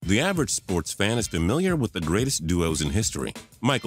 The average sports fan is familiar with the greatest duos in history.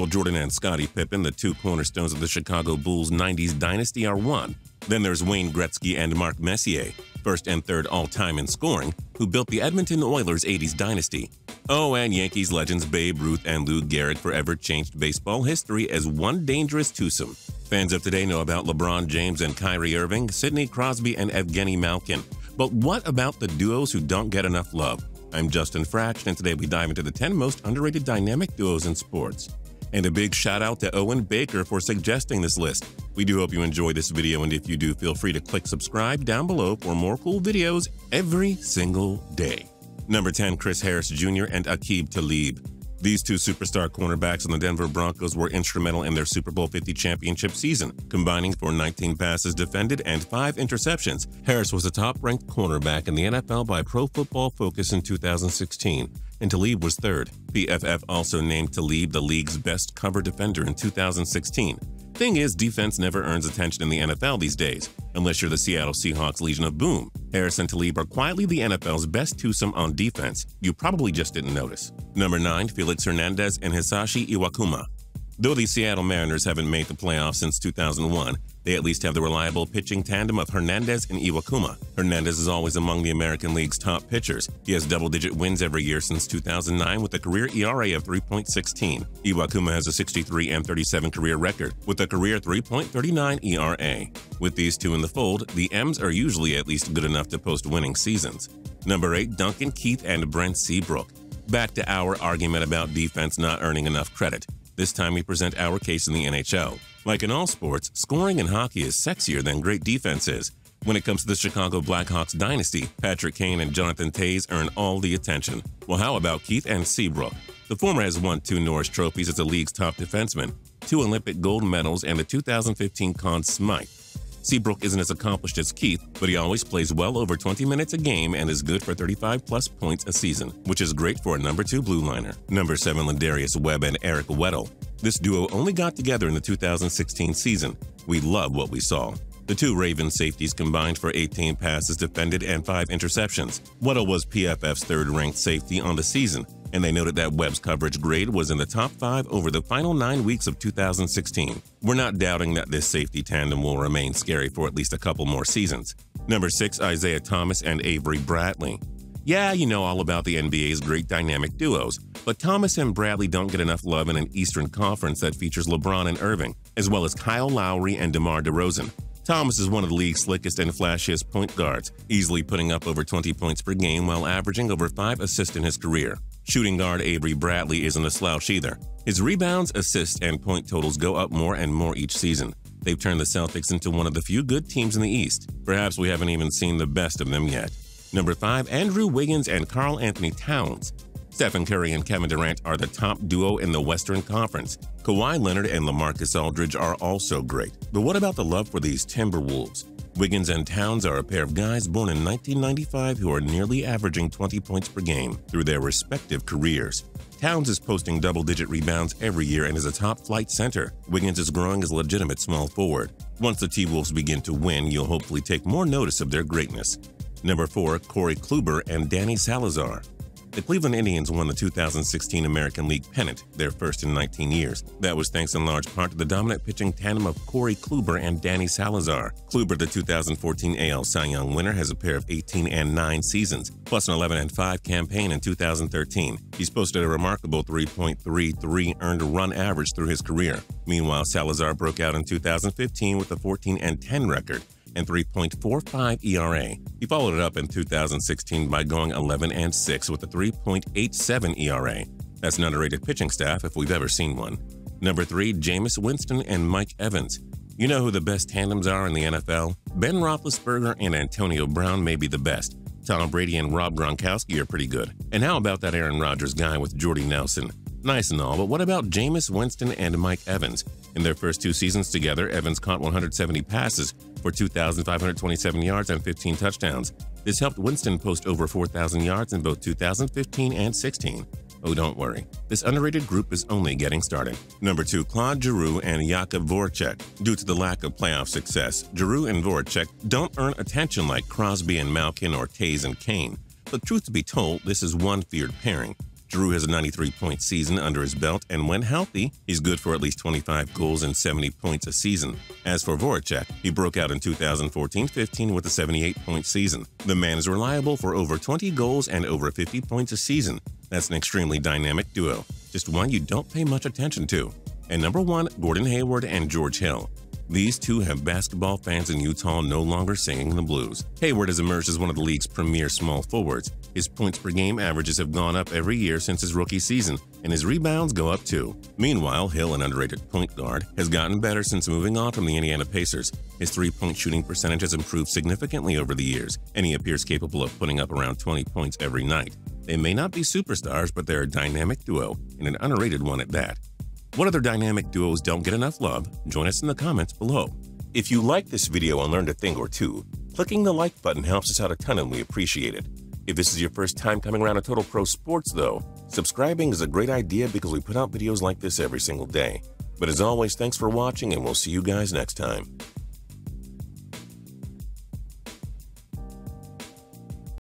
Jordan and Scottie Pippen, the two cornerstones of the Chicago Bulls' 90s dynasty, are one. Then there's Wayne Gretzky and Mark Messier, first and third all-time in scoring, who built the Edmonton Oilers' 80s dynasty. Oh, and Yankees legends Babe Ruth and Gehrig forever changed baseball history as one dangerous twosome. Fans of today know about LeBron James and Kyrie Irving, Sidney, Crosby, and Evgeni Malkin. But what about the duos who don't get enough love? I'm Justin Fraction, and today we dive into the 10 most underrated dynamic duos in sports. And a big shout out to Owen Becker for suggesting this list. We do hope you enjoy this video, and if you do, feel free to click subscribe down below for more cool videos every single day. Number 10, Chris Harris Jr. and Aqib Talib. These two superstar cornerbacks on the Denver Broncos were instrumental in their Super Bowl 50 championship season, combining for 19 passes defended and 5 interceptions. Harris was the top-ranked cornerback in the NFL by Pro Football Focus in 2016, and Talib was third. PFF also named Talib the league's best cover defender in 2016. Thing is, defense never earns attention in the NFL these days, unless you're the Seattle Seahawks Legion of Boom. Harris and Talib are quietly the NFL's best twosome on defense. You probably just didn't notice. Number 9, Felix Hernandez and Hisashi Iwakuma. Though the Seattle Mariners haven't made the playoffs since 2001, they at least have the reliable pitching tandem of Hernandez and Iwakuma. Hernandez is always among the American League's top pitchers. He has double-digit wins every year since 2009 with a career ERA of 3.16. Iwakuma has a 63-37 career record with a career 3.39 ERA. With these two in the fold, the M's are usually at least good enough to post winning seasons. Number 8, Duncan, Keith, and Brent Seabrook. Back to our argument about defense not earning enough credit. This time we present our case in the NHL. Like in all sports, scoring in hockey is sexier than great defense is. When it comes to the Chicago Blackhawks dynasty, Patrick Kane and Jonathan Toews earn all the attention. Well, how about Keith and Seabrook? The former has won 2 Norris trophies as the league's top defenseman, 2 Olympic gold medals, and the 2015 Conn Smythe. Seabrook isn't as accomplished as Keith, but he always plays well over 20 minutes a game and is good for 35-plus points a season, which is great for a number 2 blue liner. Number 7, Ladarius, Webb, and Eric Weddle. This duo only got together in the 2016 season. We love what we saw. The two Ravens safeties combined for 18 passes defended and 5 interceptions. Weddle was PFF's third-ranked safety on the season, and they noted that Webb's coverage grade was in the top 5 over the final 9 weeks of 2016. We're not doubting that this safety tandem will remain scary for at least a couple more seasons. Number 6, Isiah Thomas and Avery Bradley. Yeah, you know all about the NBA's great dynamic duos, but Thomas and Bradley don't get enough love in an Eastern Conference that features LeBron and Irving, as well as Kyle Lowry and DeMar DeRozan. Thomas is one of the league's slickest and flashiest point guards, easily putting up over 20 points per game while averaging over 5 assists in his career. Shooting guard Avery Bradley isn't a slouch either. His rebounds, assists, and point totals go up more and more each season. They've turned the Celtics into one of the few good teams in the East. Perhaps we haven't even seen the best of them yet. Number 5, Andrew Wiggins and KarlAnthony Towns. Stephen Curry and Kevin Durant are the top duo in the Western Conference. Kawhi Leonard and LaMarcus Aldridge are also great. But what about the love for these Timberwolves? Wiggins and Towns are a pair of guys born in 1995 who are nearly averaging 20 points per game through their respective careers. Towns is posting double-digit rebounds every year and is a top-flight center. Wiggins is growing as a legitimate small forward. Once the T-Wolves begin to win, you'll hopefully take more notice of their greatness. Number 4, Corey Kluber and Danny Salazar. The Cleveland Indians won the 2016 American League pennant, their first in 19 years. That was thanks in large part to the dominant pitching tandem of Corey Kluber and Danny Salazar. Kluber, the 2014 AL Cy Young winner, has a pair of 18-9 seasons, plus an 11-5 campaign in 2013. He's posted a remarkable 3.33 earned run average through his career. Meanwhile, Salazar broke out in 2015 with a 14-10 record and 3.45 ERA. He followed it up in 2016 by going 11-6 with a 3.87 ERA. That's an underrated pitching staff if we've ever seen one. Number 3, Jameis Winston and Mike Evans. You know who the best tandems are in the NFL? Ben Roethlisberger and Antonio Brown may be the best. Tom Brady and Rob Gronkowski are pretty good. And how about that Aaron Rodgers guy with Jordy Nelson? Nice and all, but what about Jameis Winston and Mike Evans? In their first 2 seasons together, Evans caught 170 passes for 2,527 yards and 15 touchdowns. This helped Winston post over 4,000 yards in both 2015 and 16. Oh, don't worry. This underrated group is only getting started. Number 2, Claude Giroux and Jakub Voracek. Due to the lack of playoff success, Giroux and Voracek don't earn attention like Crosby and Malkin or Toews and Kane. But truth be told, this is one feared pairing. Drew has a 93-point season under his belt, and when healthy, he's good for at least 25 goals and 70 points a season. As for Voracek, he broke out in 2014-15 with a 78-point season. The man is reliable for over 20 goals and over 50 points a season. That's an extremely dynamic duo, just one you don't pay much attention to. And number 1, Gordon Hayward and George Hill. These two have basketball fans in Utah no longer singing the blues. Hayward has emerged as one of the league's premier small forwards. His points per game averages have gone up every year since his rookie season, and his rebounds go up too. Meanwhile, Hill, an underrated point guard, has gotten better since moving on from the Indiana Pacers. His three-point shooting percentage has improved significantly over the years, and he appears capable of putting up around 20 points every night. They may not be superstars, but they're a dynamic duo, and an underrated one at that. What other dynamic duos don't get enough love? Join us in the comments below. If you like this video and learned a thing or two, clicking the like button helps us out a ton and we appreciate it. If this is your first time coming around to Total Pro Sports though, subscribing is a great idea because we put out videos like this every single day. But as always, thanks for watching and we'll see you guys next time.